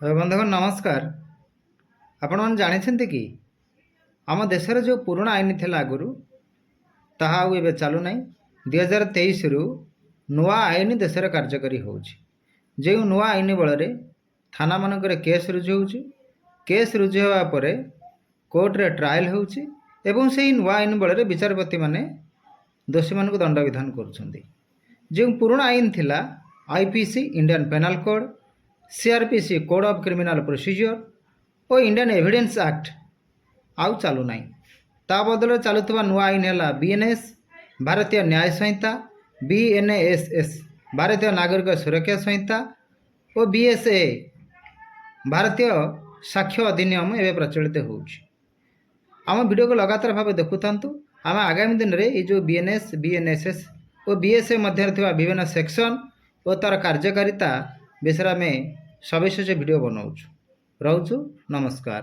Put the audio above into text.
बंधुगण नमस्कार। आपण मैंने जानी कि आम देशर जो पुराना आईन थी आगु ताहा एबे चालू ना 2023 रु नुआ आईन देश में कार्यकारी हो जो नुआ आईन बल थाना मानक केस रुजु हो केस रुजु होगापर कोर्टे ट्रायल हो नुआ आईन बल विचारपति माने दोषी मानक दंड विधान कर पुराना आईन थिला IPC Indian Penal Code CrPC Code of Criminal Procedure और इंडियन एविडेंस एक्ट आउ चालू ना ता बदल चलुवा नुआ आईन है बीएनएस भारतीय न्याय संहिता बीएनएसएस भारतीय नागरिक सुरक्षा संहिता और बीएसए भारतीय साक्ष्य अधिनियम एवं प्रचलित हो आम वीडियो को लगातार भाव देखु आम आगामी दिन में ये जो बीएनएस बीएनएसएस और बीएसए मध्य विभिन्न सेक्शन और तार कार्यकारिता विषय में सविशेष वीडियो बनाऊँ। रोचु नमस्कार।